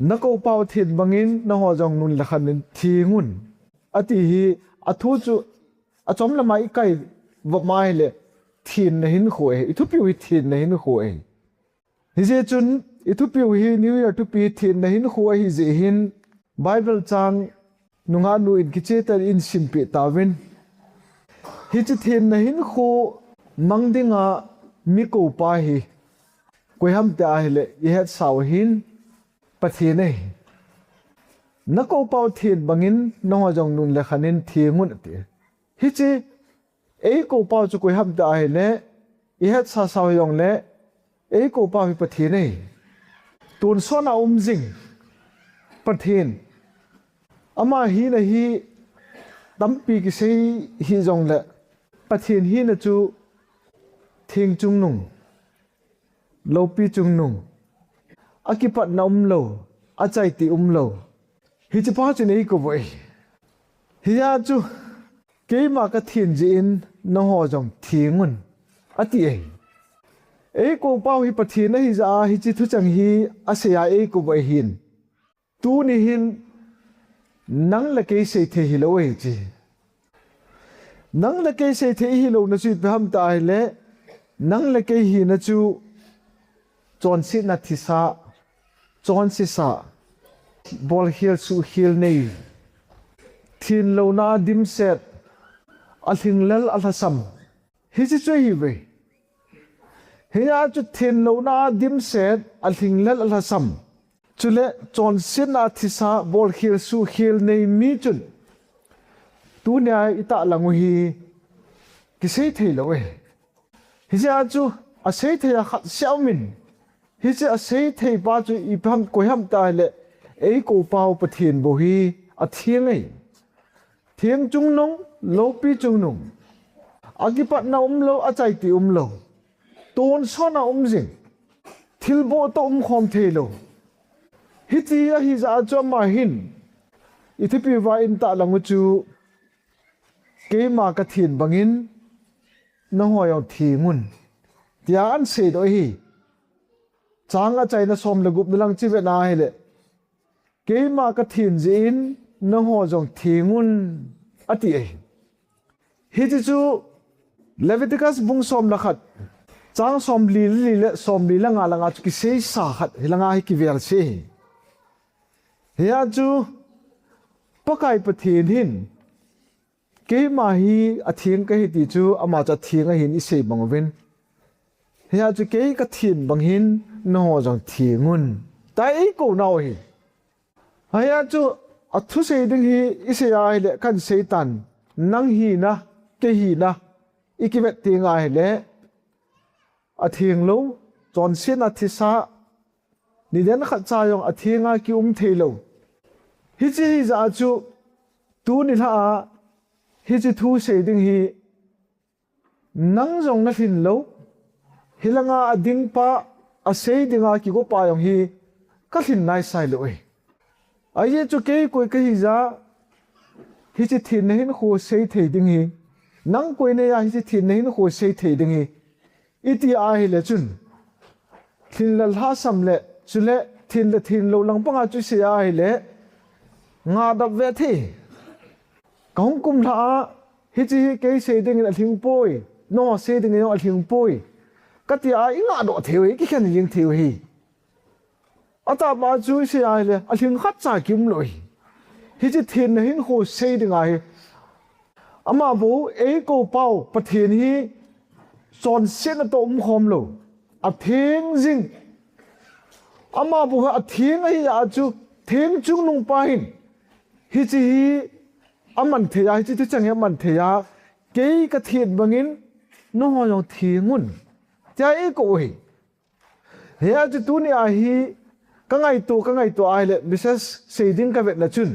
Nakoupau Athen bangin nangho jong Nilhah thengun ati hi athu chu achom lama ikai vamai le Thenna Hinkho ithupiu hi Thenna Hinkho hi je chun ithupiu hi New Year to pi Thenna Hinkho hi je hin Bible chang nunga nu in kichetar in simpi tawin hi chi Thenna Hinkho mangdinga miko pa hi koiham ta hi le ihet saw hin Pathen Nakoupau Athen bangin nangho jong Nilhah thengun ati hi chi ko pau chu koiham ta hi le ihet sa saw yong le ko pau hi Pathen tun sona jing Pathen ama hi na hi tampi ki sei hi jong le Pathen hi na chu thing chung nung lopi chung nung akipat na lo achai ti lo hi chi pa chu nei ko voi hi ya chu ke ma ka thin ji in no ho jong thengun ati ko pau hi Pathen hi za hi chi thu chang hi aseya ko voi hin tu ni hin nang la ke sei the hi lo chi nang la ke sei the hi lo na chu pham ta le nang la ke hi na chu chon si na thisa chon si sa bol hil su hil nei thin lo na dim set athing lal alasam hi chi chui hi ve hi ya chu thin lo na dim set athing lal alasam chule chon si na thisa bol hil su hil nei mi chun tu nya ita langu hi ki sei thei lo hi ja chu a sei thei a khat xiaomin hi chi a sei thei ba chu I pham koiham ta le ko pau Pathen bo hi a thieng thieng chung nong lo pi chung nong agipat na lo a chai ti lo ton so na jing thil bo to khom the lo hi ti a hi za cho ma hin ithipi wa in ta langu chu ke ma ka thin bangin no hoyo thengun tia an se do hi changa chaina som lagup nalang chi ve na hele ke ma ka thin jin no ho jong thengun ati hi chu Leviticus bung som lakhat chang som li le som li langa chu ki sei sa khat hilanga hi ki ver se ya chu pakai Pathen hin ke ma hi athing ka hi ti chu ama cha thinga hin I sei bangwin ya chu ke ka thin banghin no jong thengun tai ko naw hi haya chu athu sei ding hi ise ai le kan seitan nang hi na ke hi na ikivet tinga hi le athing lo chon sin athisa ni den kha cha yong athinga ki theilo hi chi hi za chu tu Nilhah hi chi thu sei ding hi nang jong na thin lo hilanga ading pa a sei dinga ki go pa yong hi ka thin nai sai lo ai chu ke koi ka hi za hi chi Thenna Hinkho sei thei ding hi nang koi ne ya hi chi Thenna Hinkho sei thei ding hi iti a hi le chun thin lal ha sam le chule thin lo lang panga chu se a hi le nga dap ve thi kaung kum tha hi chi ke sei ding a thing poi no sei ding a thing poi ka ti a inga do theu ki khan ling theu hi ata ma chu se ai le a thing khat cha kim loi hi chi Thenna Hinkho sei ding ai ama bo ko pau Pathen hi son sen to khom lo a theng jing ama bo a theng ai a chu theng chung nung pa hin hi chi hi aman the ya hi chi chang ya man the ya ke ka thiet bangin no ho yong thengun cha ko hi he a chu tu ni a hi ka ngai to ai le mrs seiding ka vet na chun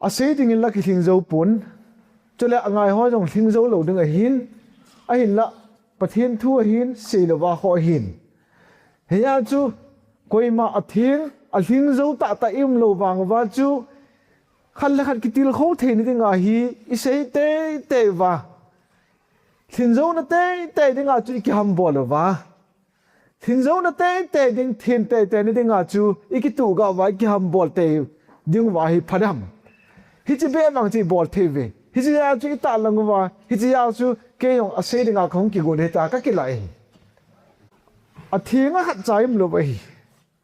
a seiding in la ki thing zo pun chole angai ho jong thing zo lo ding a hin la Pathen thu a hin se lo wa ho hin he a chu koima a thing zo ta im lo wang wa chu khal la khat ki til kho the ni dinga hi I sei te wa thin zo na te dinga chu ki ham bo lo wa thiên dấu nó tê ding thiên tê nó ding ngã chú cái tụ gạo vải cái hầm bol tê ding vải phá đam hít chỉ bé bằng chỉ bol tê về hít chỉ áo chú cái tạ lăng vải hít chỉ áo chú cái ông ác ding ngã không kêu để ta các cái lại thiên á hạt trái mà lo vậy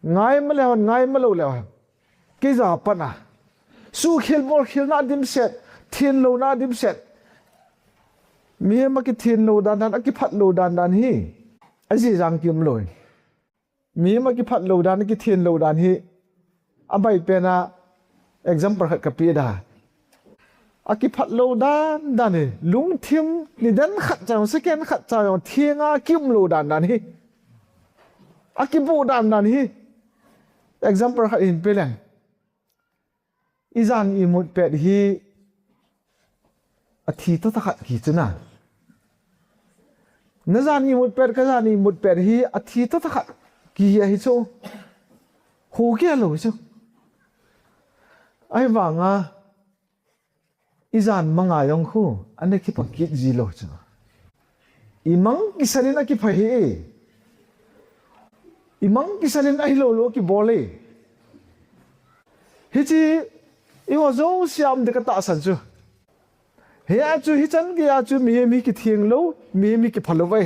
ngay mà lâu leo cái giờ pan à su khil na dim set thiên lâu na dim set mi mà cái thiên lâu đan cái phát lâu đan hi anh gì rằng kiếm lỗi mi mà cái phát lâu đan cái thiên lâu đan hi anh bay pe na example cái pi da cái phát lâu đan này lúng thiêm ni đến khát chào second khát chào thiên á kiếm lâu đan hi cái bộ đan hi example cái in pe lang izan imut pe hi thi to ta khát ki chuna nó ra ni một pet cái ra ni một pet hi thi tất cả kia hi cho hồ kia rồi chứ ai vàng à izan mang ai ông khu anh ấy kịp kịp gì rồi chứ imang kisanin anh kịp phải imang kisanin ai lo kịp bole hi chi iwa zo siam de ka ta san chu he a chu hi chan ki a chu mi ki thieng lo mi ki phalo vai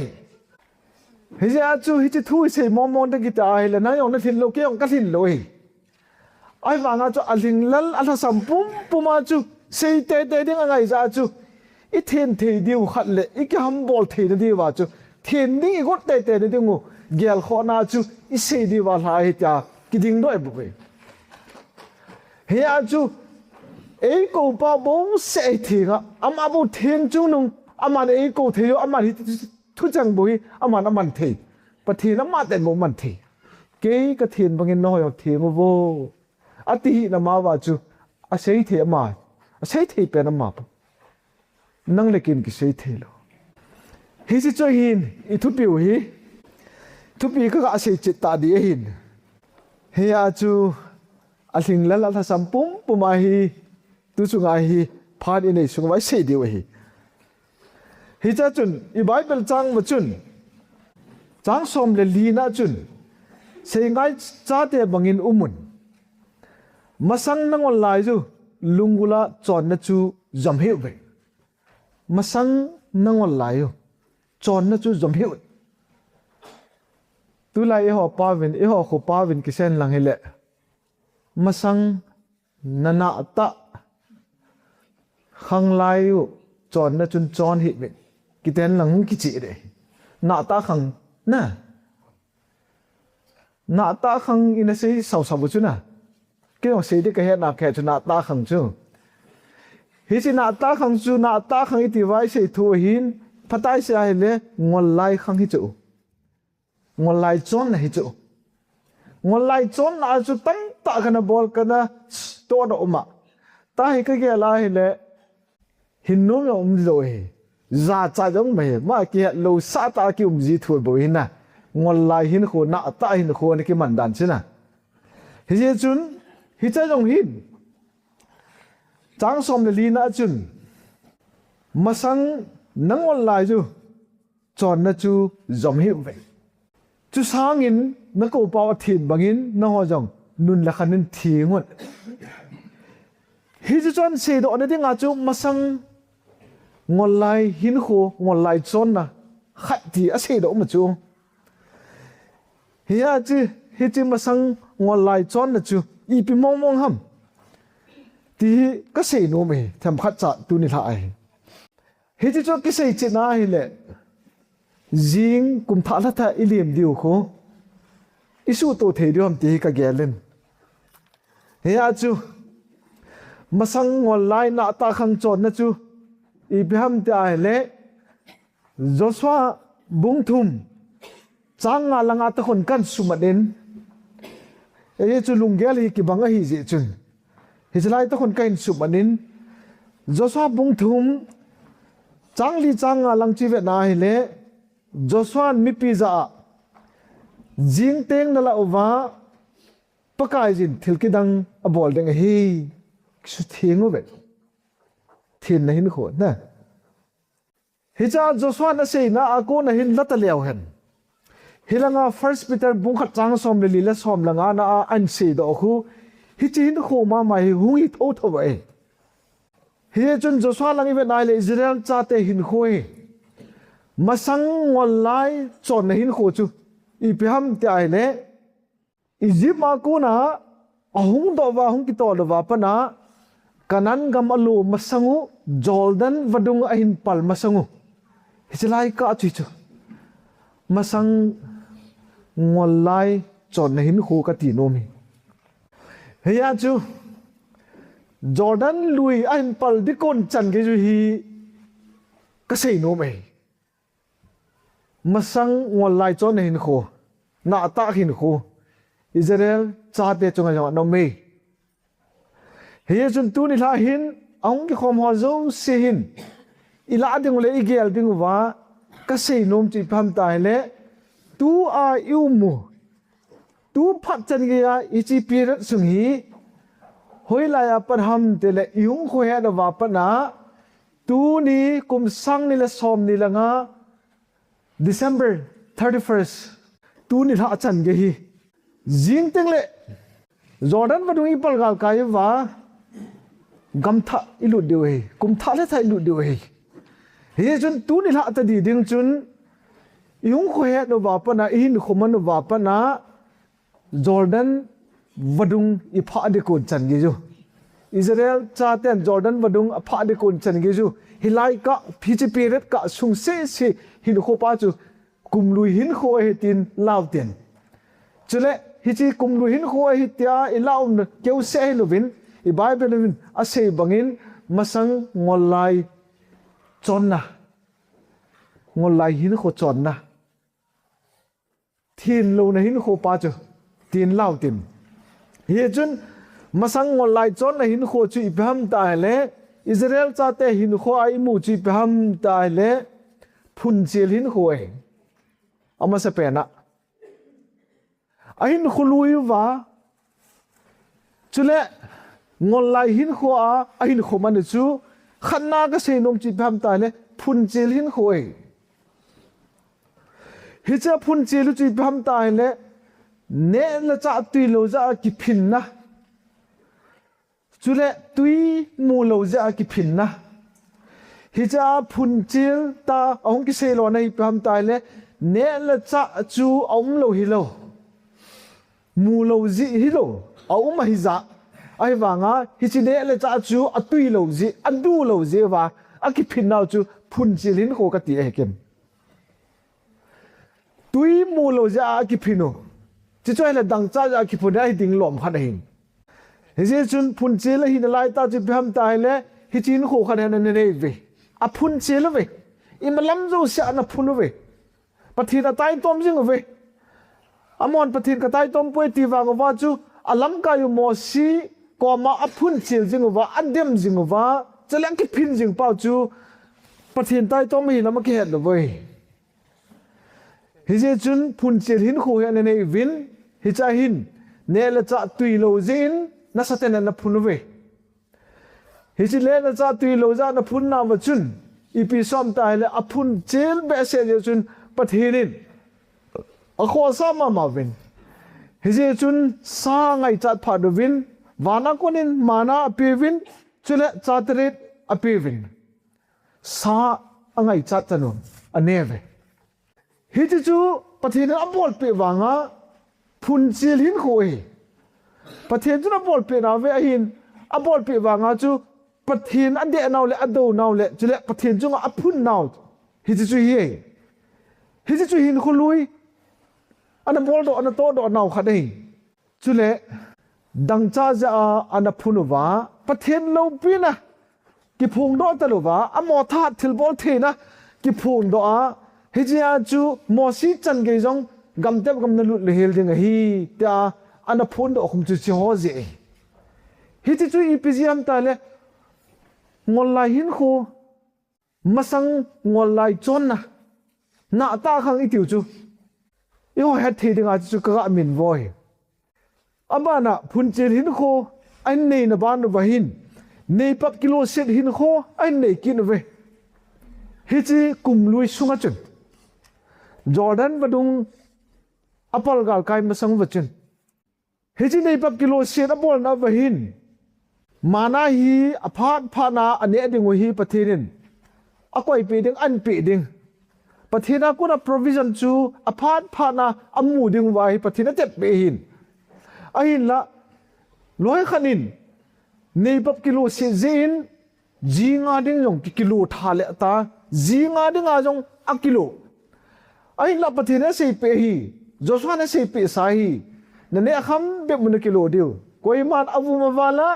he a chu hi chi thu se mon de ki ta ai la na yong na thin lo ke yong ka thin lo hi ai wa nga chu aling lal ala sam pum ma chu sei te ding ngai za chu I thiên thei diu khat le I ki ham bol thei na diu wa chu thiên ding I got te na ding ngo gel kho na chu I sei diu wa la hi ta ki ding doi bu ve he a chu ấy câu bao bố sẽ thì ngã ama bố thiên chung nung ama ấy câu thì ama thì thu chẳng bố ama thì và thì nó mà tên bố mình thì cái thiên bằng cái nói thì mà vô tí là mà vào chú sẽ thì mà sẽ thì bên mà năng lực cái sẽ thì lo hi chỉ cho hin thu biểu hi thu biểu cái sẽ chết ta đi hin hi à chú sinh lên là sam pum mà hi tu chung ai hi phan in ei chung vai sei diu hi cha chun I bible chang ma chun chang som le li na chun sei ngai cha te bangin umun masang nangol lai ju lungula chon na chu jam heu ve masang nangol lai ju chon na chu jam heu tu lai ho pavin ho kho pavin ki sen lang hele masang nana ta khang lai yu chon na chun chon hi me ki ten lang ki chi de na ta khang na ta khang in a sei sau sau chu na ke ong sei de ka he na khe chu na ta khang chu hi chi na ta khang chu na ta khang I ti vai sei thu hin phatai se ai le ngol lai khang hi chu ngol lai chon na hi chu ngol lai chon na chu tam ta kana bol kana to do ma ta hi ka ge la hi le hin nôm rồi ra cha giống mày mà kia lâu sa ta kêu gì thôi bồi na ngon lại hin khô nạ ta hin khô này cái màn đàn chứ na hi gì chun hi cha giống hin trang som le li na chun masang nang ngon lại chu chọn na chu giống hiệu vậy chu sang in Nakoupau Athen bangin nangho jong nun la khanin thingun hi chu chon se do na ding a chu masang ngon lai hin khô ngon lai chon na khát thì á sei do mà chu hi a chi hi chi masang ngon lai chon na chu I pi mong ham thì cái sei no me tham khat cha tu Nilhah ai hi chi cho cái sei chi na hi le jing kum tha la tha ilim diu kho isu to the diom ti ka gelen hi a chu masang ngon lai na ta khang chon na chu Ibrahim ta le Joshua bung thum chang nga langa ta khon kan sumaden e chu lunggel hi ki banga hi je chun hi chlai ta khon kain sumanin Joshua bung thum chang li chang nga lang chi ve na hi le Joshua mi pi za jing teng na la owa pakai jin thilki dang abol deng hi su thingu ve thiên na hin kho na hi cha Joshua na sei na ako na hin lata leo hen hilanga first Peter bung khat chang som le lila som langa na an se do khu hi chin kho ma mai hui tho tho ba e hi chun Joshua langi ve nai le Israel cha te hin khoi masang ngol lai chon hin kho chu I piham te ai le Egypt ma ko na ahung do wa hung ki to do wa pa na kanan gam alu masangu Jordan vadung ahin pal masangu hislai ka chu chu masang ngol lai chon hin kho ka ti no mi heya chu Jordan lui ahin pal di kon chan ke ju hi ka sei no me masang ngol lai chon hin kho na ta hin kho Israel cha te chunga jaw no me he chun tu ni la hin aung ki khom ho zo se hin ila ding le igel ding wa ka sei nom chi pham tai le tu a yu mu tu phat chan ge ya I chi period sung hi hoi la ya par ham te le yung kho ya da wa pa na tu ni kum sang ni le som ni la nga December 31st tu ni la chan ge hi jing teng le Jordan va dung I pal gal kai wa gam tha ilu de we kum tha le thai lu de we he chun tu ni la ta di ding chun yung kho he no wa pa na in khoman no wa pa na Jordan vadung I pha de ko chan ge ju Israel cha ten Jordan vadung a pha de ko chan ge ju hilai ka phi period ka sung se se hin kho pa chu kum lui hin kho he tin law ten chule hi chi kum lu hin kho hi tia I law keu se lovin I Bible lovin a se bangin masang ngolai chonna ngolai hin kho chonna thin lo na hin kho pa chu tin law tin hi chun masang ngolai chonna hin kho chu ibham ta le Israel cha te hin kho ai mu chi ibham ta le phun chil hin kho e ama se pe na ahin khului wa chule ngolai hin kho a ahin kho man chu khanna ka se nom chi pham ta le phun chil hin kho e hi cha phun chil chi pham ta le ne la cha tui lo za ki phin na chule tui mu lo za ki phin na hi cha phun chil ta ong ki se lo nei pham ta le ne la cha chu ong lo hi lo mu lo zi hi lo au ma hi za ai wa nga hi chi ne le cha chu atui lo zi adu lo zi wa aki phin naw chu phun chilin kho ka ti e kem tui mu lo za aki phino chi choi la dang cha za ki phun ai ding lom kha dai hi je chun phun chil hi na lai ta chi pham tai le hi chin kho kha na ne ve a phun chil ve I ma lam zo sha na phun ve pathi da tai tom jing ve amon pathin ka tai tom poi ti wa wa chu alam ka yu mo si ko ma aphun chil jing wa adem jing wa chaleng ki phin jing pau chu pathin tai tom hi lam ke het lo voi hi je chun phun chil hin kho ya ne win hi cha hin ne la cha tui lo zin na sa ten na phun ve hi chi le la cha tui lo za na phun na wa chun ipi som tai le aphun chil be se je chun pathinin a kho sa ma win hi je chun sa ngai chat pha do win wana konin mana api win chule chatret api win sa angai chat tanu aneve hi chu pathin abol pe wanga phun chil hin khoi pathin chu abol pe na ve hin abol pe wanga chu pathin ande naw le ado naw le chule pathin chu aphun naw hi chu hi chu hin khului ana bol do ana to do naw kha dei chule dang cha za ana phunuwa pathen lo pina ki phung do ta lo wa amo tha thil bol the na ki phung do a hijia chu mo si chan ge jong gam tep gam na lut le hel ding hi ta ana phun do khum chu chi ho je hi chu ipgm ta le ngolai hin khu masang ngolai chon na ta khang I tiu chu yo het the ding a chu ka min voi abana phun chil hin kho an nei na ban wa hin nei pap kilo set hin kho an nei kin ve hi chi kum lui sunga chun Jordan badung apal gal kai masang wachin heji nei pap kilo set abol na wahin mana hi aphat phana ane ding hi pathenin akoi pe ding an pe ding pathina kuna provision chu aphat phana amu ding wa hi pathina te pe hin ahin la loi khanin nei pap kilo se zin jinga ding jong kilo thale ta jinga ding a jong a kilo ahin la pathina se pe hi joshua na se pe sa hi nane kham be mun kilo diu koi man avu ma wala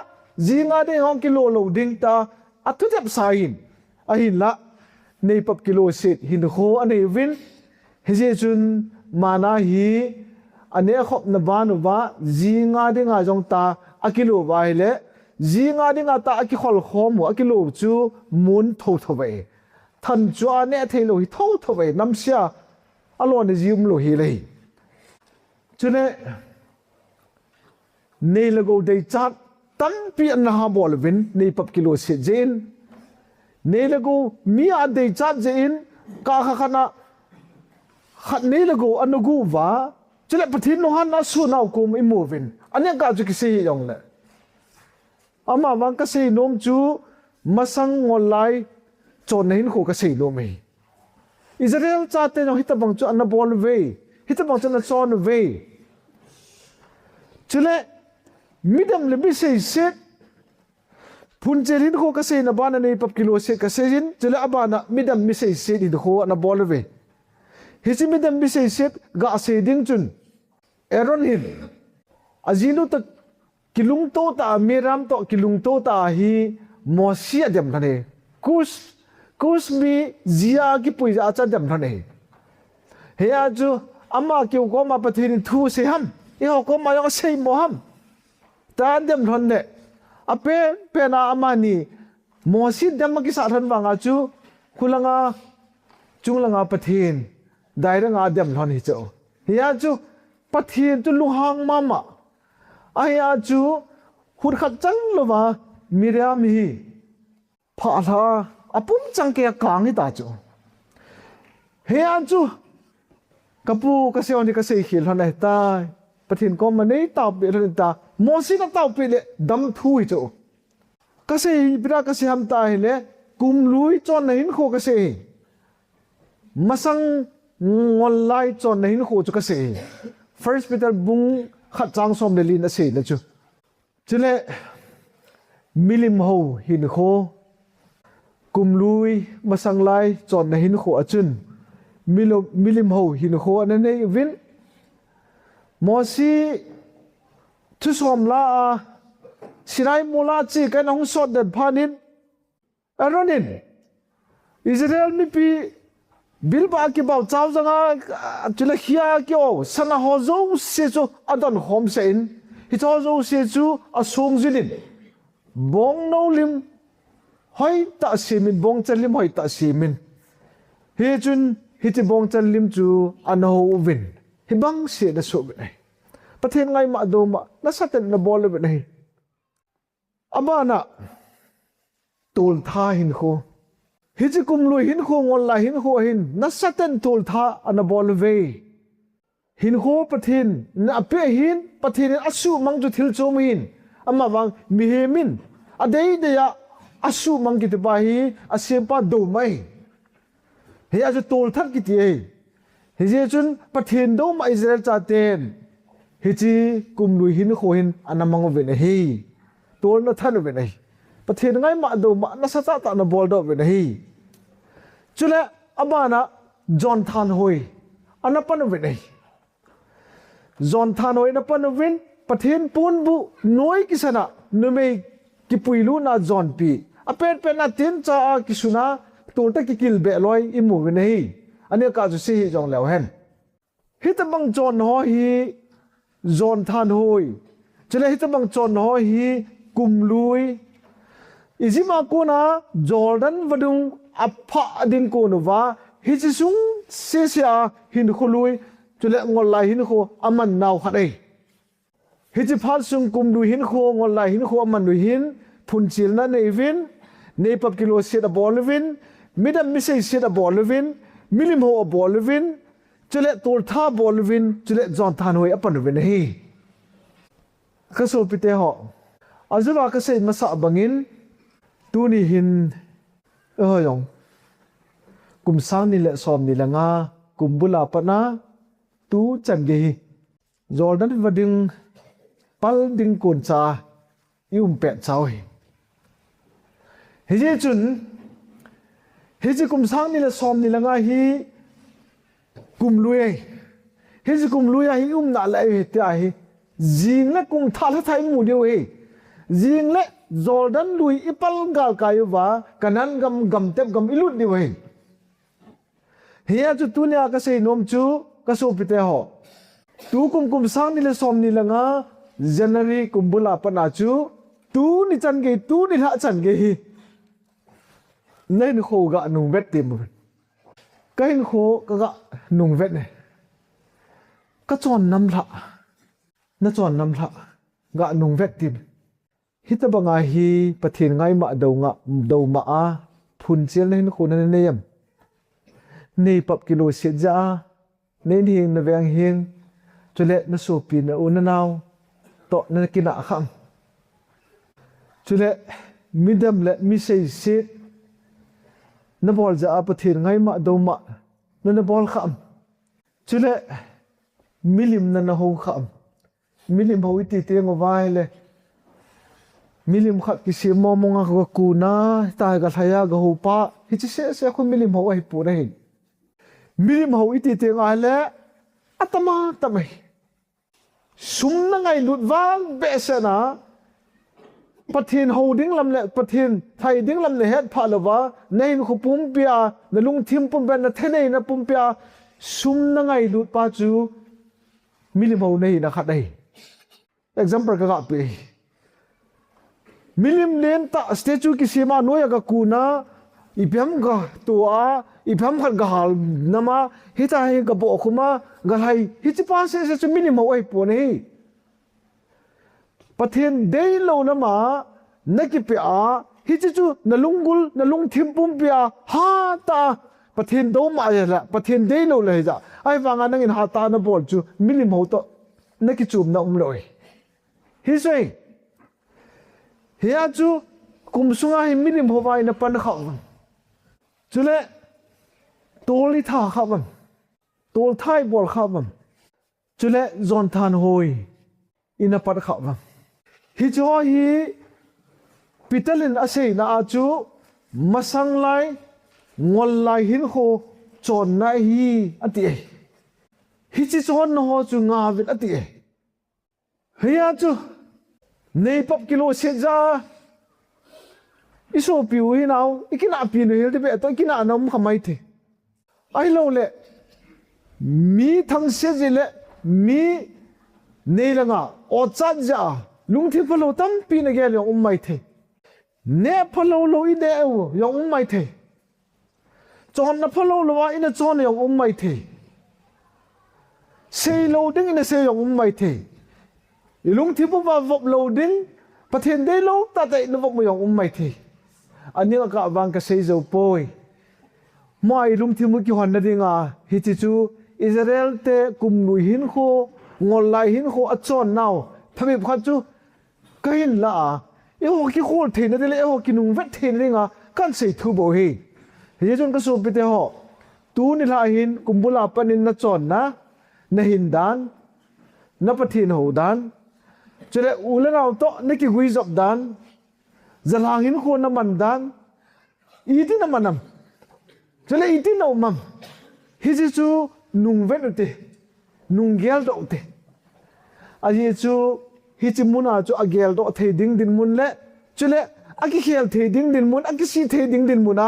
jinga ding hong kilo lo ding ta athu tep sa hin ahin la nei pap kilo set hin kho ane win heje chun mana hi ane khop na banu ba jinga ding a jong ta akilo ba hele jinga ding a ta akikhol khom mo akilo chu mun tho tho ve than chu ane thailo hi tho tho ve namsia alon jim lo hi le chune nei lago dei chat tam pi an ha bol win nei pap kilo set jen nei lago mi a dei chat jen ka kha khana khat nei lago anugu wa chile pathin no han na su naw kum I movin ane ka ju ki se yong le ama wang ka se nom chu masang ngolai chon hin kho ka se lo me Israel cha te no hitabang chu an bol ve hitabang chu na chon ve chile midam le bi se set phun cherin kho ka se na bana nei pap kilo se ka se jin chile abana midam mi se se di kho na bol ve hichimidam bi se set ga se ding chun Aaron hin azilu tak kilung to ta miram to kilung to ta hi mosia dem thane kus mi zia ki puja cha dem thane he aju ama ki ko ma pathin thu se ham I ho ko ma yo sei mo ham ta dem thane ape pe na amani mosi dem ki sa than wanga chu khulanga chunglanga pathin dairanga dem thon hi cho he aju pathin tu luhang mama aya chu hur khat chang lova miriam hi phala apum changke kang hi ta chu he aju kapu ka se oni ka se khil hanai ta pathin ko mane ta be ran ta mosi na ta pe le dam thu hi chu ka se bra ka se ham ta hi le kum lui chon na hin kho ka se masang ngolai chon na hin kho chu ka se First Peter bung khat chang som le lin a se la chu chule milim ho hin kho kum lui masang lai chon na hin kho achun milim ho hin kho an nei win mosi thu som la sinai mola chi ka nong sot dat phanin aronin Israel mi pi bilba ki bau chaw janga chula khia kyo sana ho zo se chu adon hom se in hi cho zo se chu asung jilin bong no lim hoi ta simin bong chalim hoi ta simin he chun hi ti bong chalim chu anho win hi bang se da so be pathen ngai ma do ma na saten na bol be nei amana tul tha hin kho Hiji kum lui hin kho ngol la hin kho hin na satan tul tha an bol ve hin kho pathin na pe hin pathin asu mang ju thil chom hin ama wang mi he min adei de ya asu mang ki te ba hi asem pa do mai he a ju tul that ki ti he je chun pathin do ma Israel cha ten hiji kum lui hin kho hin anamang ve ne he tul na than ve nei pathin ngai ma do ma na sa cha ta na bol do ve nei chule abana John Than hoi anapan ve nei John Than hoi na pan win pathin pun bu noi ki sana numei ki puilu na John pi apet pe na tin cha ki suna tur ta ki kil be loi imu ve nei ane ka ju si jong lew hen hitabang John ho hi John Than hoi chule hitabang John ho hi kum lui izima ko na Jordan vadung apha din ko no wa hi chi sung se sia hin khului chule ngol lai hin kho aman naw khat hi chi phal sung kum du hin kho ngol lai hin kho aman du hin phun chil na nei vin nei pap kilo se da bol vin midam mi se da bol vin milim ho bol vin chule tol tha bol win chule jon than hoi apan win hi ka so pite ho azuwa ka sei masa bangin tu ni hin yong kum sang ni le som ni la nga kum bula pana tu chan ge hi Jordan vading pal ding kun cha pe chau hi ji chun hi ji kum sang ni le som ni la nga hi kum lui hi ji kum lui hi na la hi ta hi jing la kum tha la thai mu deu hi jing le Jordan lui ipal gal kayu wa kanan gam tep gam ilut di hi hiya chu tu nya ka sei nom chu ka so pite ho tu kum sang ni le som ni la nga January kumbula pana chu tu ni chan ge tu ni la chan ge hi nên khô gạ nung vét tìm một cái khô cái gạ nung vét này cái tròn năm lạ nó tròn năm lạ gạ nung vét tìm hít ta bằng ai hi Pathen ngay mà đầu mà phun chiên lên khô nên em này bắp kilo xiết ra nên hiền nó vàng hiền cho lệ nó sổ pin nó uốn nào tọ nó kia nạ khăm cho lệ mi đâm lệ mi xây xiết nó bol ra Pathen ngay mà đầu mà nó bol khăm chứ lệ milim nó hầu khăm milim hầu ít tiếng ở vai lệ milim khát cái gì mà mong ngạc cù na tai cái thaya cái hầu pa thì chỉ sẽ không milim hầu ai phụ này milim hầu ít tiếng ai lệ atama tamai sum na ngay lụt vang bẹ sẽ na Pathen hầu đinh làm lệ Pathen thầy đinh làm lệ hết phá lova nên khu pum pia na lung thim pum ben na thế này na pum pia sum na ngay lụt pa chu milim hầu này na khát đây example cái gặp đi milim len ta statue kisima noya ka kuna ipam ga tua ipam khat ga hal nama hita hi ga bo khuma ga hai hichi pa se chu milim hầu ai po nei Pathen day lo na ma nakipia hichi chu na lung thim pum pia ha ta Pathen do ma ya la Pathen day lo le ja ai wanga nangin ha ta na bol chu milim ho to nakichum na loi hi sei hiya chu kum sunga hi milim ho vai na pan khaw chu le toli tha khawam tol thai bol khawam chu le zon than hoi ina pat khawam hi cho hi pitalin asei na achu masang lai ngol lai hin kho chon na hi ati hi chi chon no ho chu nga vit ati hiya chu nei pop kilo se ja iso piu hi naw ikina pi no hil be to ikina nam khamai the ai lo le mi thang se je le mi nei la nga o chat ja lung thi phalo tam pi na gel yong mai the ne phalo lo I de yong mai the chon na phalo lo wa ina chon yong mai the sei lo ding ina sei yong mai the lung thi pu wa vop lo ding Pathen de lo ta tai no vop mo yong mai the ani ka wang ka sei zo poi mai lung thi mu ki hon na dinga hi chi chu Israel te kum lui hin kho ngol lai hin kho a chon naw thabi khat chu kain la e ho ki khol the na de le ho ki nung vet the ni nga kan sei thu bo hi he jon ka so pite ho tu ni la hin kumbula panin na chon na hin dan na Pathen ho dan chele ulanaw to na ki hui job dan zalang hin kho na man dan iti na manam chele iti na umam hi ji chu nung vet te nung gel do te aji chu hi chi muna chu agel do the ding din mun le chule aki khel the ding din mun aki si the ding din muna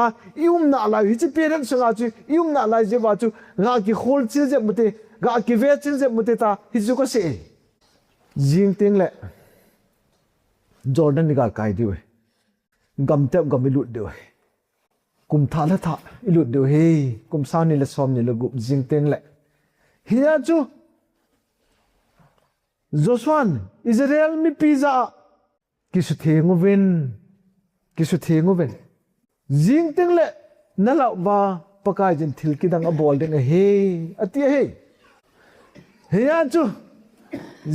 na la hi chi parent sanga chu na la je wa chu ga ki khol chi je mute ga ki ve chi je mute ta hi chu ko se jing ting le Jordan ni ga kai di we gam tep gam ilut de we kum tha la tha ilut de he kum sa ni le som ni le gup jing ting le hiya chu Joshua Israel mi pizza kisu thengu ven jing ting le na la wa pakai jin thil ki dang a bol ding a he atia he ya chu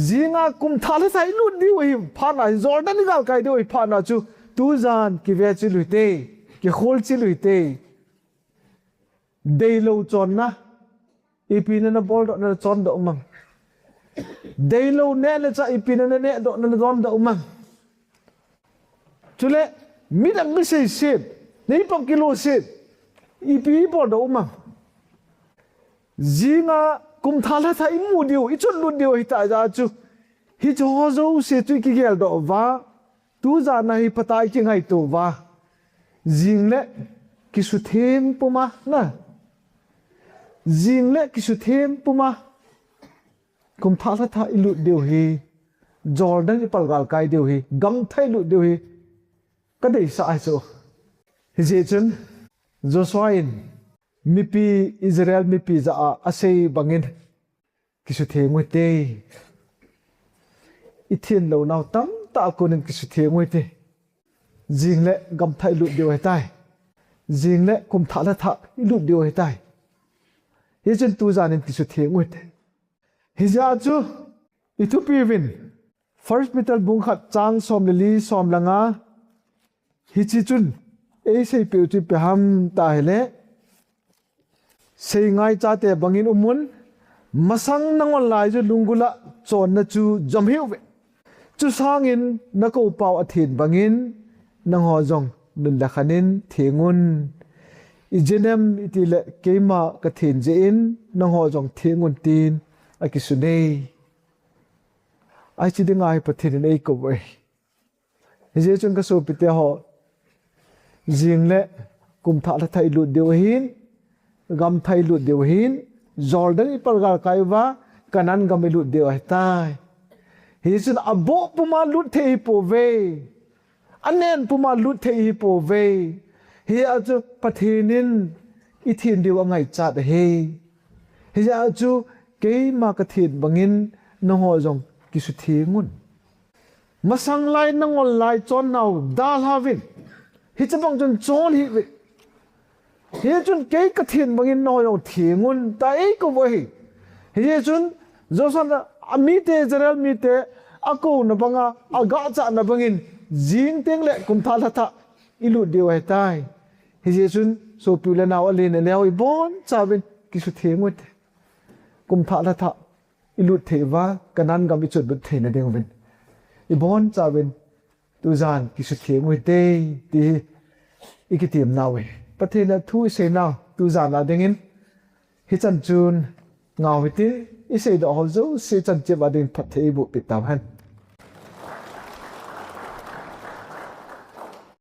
zinga kum thale sai lu di wi phana jordan gal kai de wi phana chu tu zan ki ve chi luite ki khol chi luite dei lo chon na ipina na bol do na chon do mang dei lo ne na cha ipina na ne do na don do mang chule mi dang mi sei sit nei pam kilo sit ipi bol do mang zinga kum thala tha imu diu I chon lu diu hi ta ja chu hi jo zo se tu ki gel do wa tu za na hi patai ki ngai to wa jing le ki su them puma na jing le ki su them puma kum thala tha ilu diu hi jordan I pal gal kai diu hi gam thai lu diu hi ka dei sa ai so hi je chun Joshua in mipi Israel mipi za a sei bangin kisu thengoi te ithin lo naw tam ta konin kisu thengoi te jingle gam thai lu dio tai jingle kum tha la tha lu dio tai hi chen tu zanin kisu thengoi te hi ja chu itu pivin first metal bung khat chang som li som langa hi chi chun ei sei pe chi pe ham ta hele sei ngai cha te bangin umun masang nangol lai ju lungula chon na chu jamhiu ve chu sangin Nakoupau Athen bangin nangho jong Nilhah thengun ijenem itile keima ka then je in nangho jong thengun tin akisunei ai chi dingai Pathen nei ko we je chun ka so pite ho jingle kum tha la thai lu deu hin gam thai lu deu hin jordan I pargal kaiwa kanan gam lu deu ai tai hi sun abo puma lu thei po ve anen puma lu thei po ve hi aju Pathenin ithin deu angai chat he hi aju ke ma ka thin bangin nangho jong kisu thengun masang lai nangol lai chon naw dal havin hi chabang chon chon hi hi chun ke ka thin bangin no yo thengun ta ei ko bo hi chun josan ami te general mi te ako na banga aga cha na bangin jing teng le kum tha la tha ilu diu ai tai hi chun so pula naw ale ne leo I bon chabin kisu thengut kum tha la tha ilu thewa kanan gam I chut bu thena deng bin I bon chabin tu zan kisu thengui te ti ikitim nawe Pathen thu se naw tu zan la dengin hi chan chun ngaw hitin I se do ho zo se chan che ba ding phathei bu pi taw han